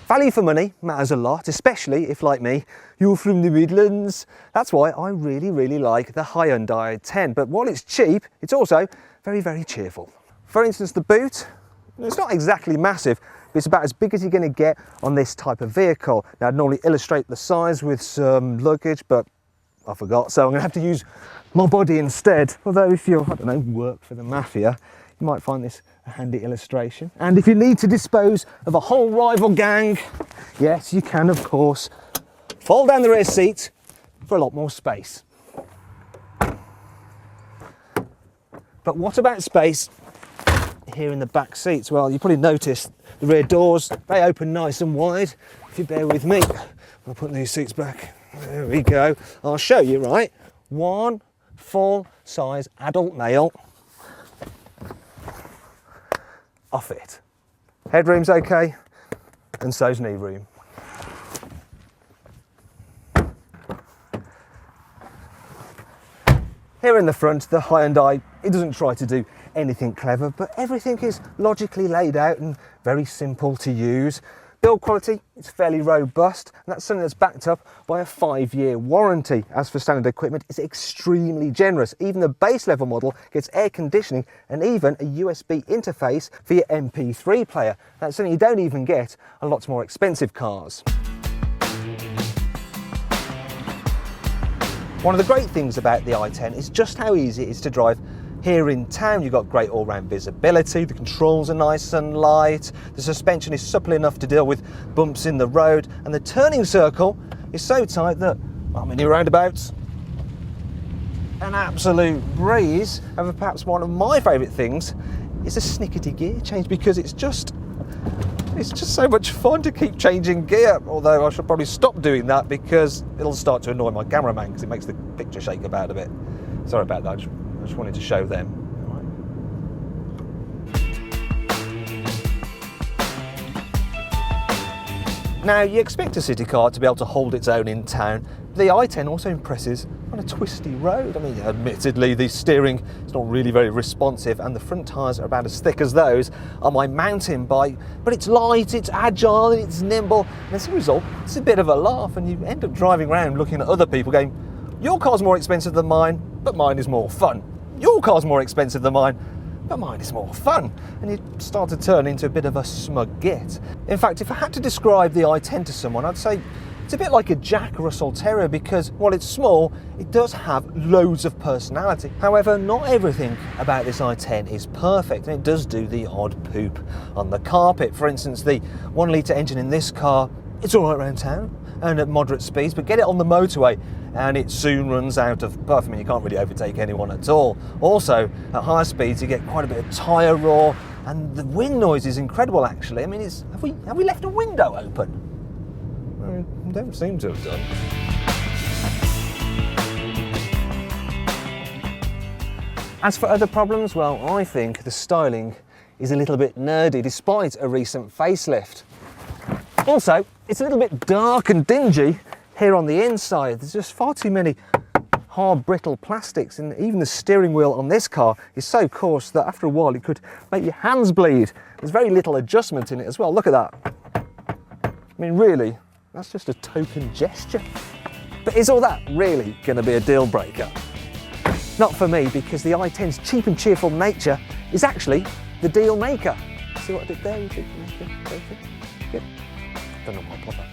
Value for money matters a lot, especially if, like me, you're from the Midlands. That's why I really like the Hyundai i10. But while it's cheap, it's also very cheerful. For instance, the boot, it's not exactly massive, but it's about as big as you're going to get on this type of vehicle. Now, I'd normally illustrate the size with some luggage, but I forgot, so I'm going to have to use my body instead. Although if you, I don't know, work for the mafia, you might find this a handy illustration. And if you need to dispose of a whole rival gang, yes, you can, of course, fold down the rear seat for a lot more space. But what about space here in the back seats? Well, you probably noticed the rear doors, they open nice and wide. If you bear with me, I'll put these seats back. There we go. I'll show you, right? One full-size adult male. Off it. Headroom's okay, and so's knee room. Here in the front, the Hyundai, it doesn't try to do anything clever, but everything is logically laid out and very simple to use. Build quality, it's fairly robust, and that's something that's backed up by a 5-year warranty. As for standard equipment, it's extremely generous. Even the base level model gets air conditioning and even a USB interface for your MP3 player. That's something you don't even get on lots more expensive cars. One of the great things about the i10 is just how easy it is to drive here in town. You've got great all-round visibility, the controls are nice and light, the suspension is supple enough to deal with bumps in the road, and the turning circle is so tight that, well, many roundabouts, an absolute breeze. However, perhaps one of my favourite things is the snickety gear change, because it's just so much fun to keep changing gear, although I should probably stop doing that because it'll start to annoy my cameraman because it makes the picture shake about a bit. Sorry about that, I just wanted to show them. Now, you expect a city car to be able to hold its own in town. The i10 also impresses on a twisty road. I mean, admittedly, the steering is not really very responsive, and the front tyres are about as thick as those on my mountain bike, but it's light, it's agile, it's nimble, and as a result, it's a bit of a laugh, and you end up driving around looking at other people going, your car's more expensive than mine, but mine is more fun. Your car's more expensive than mine, but mine is more fun. And you start to turn into a bit of a smug git. In fact, if I had to describe the i10 to someone, I'd say it's a bit like a Jack Russell Terrier, because while it's small, it does have loads of personality. However, not everything about this i10 is perfect, and it does do the odd poop on the carpet. For instance, the 1 litre engine in this car, it's all right around town and at moderate speeds, but get it on the motorway and it soon runs out of puff. I mean, you can't really overtake anyone at all. Also, at higher speeds, you get quite a bit of tyre roar, and the wind noise is incredible, actually. I mean, have we left a window open? I don't seem to have done. As for other problems, well, I think the styling is a little bit nerdy, despite a recent facelift. Also, it's a little bit dark and dingy here on the inside. There's just far too many hard, brittle plastics, and even the steering wheel on this car is so coarse that after a while it could make your hands bleed. There's very little adjustment in it as well. Look at that. I mean, really, that's just a token gesture. But is all that really going to be a deal breaker? Not for me, because the i10's cheap and cheerful nature is actually the deal maker. See what I did there? Good. Don't know what I put that.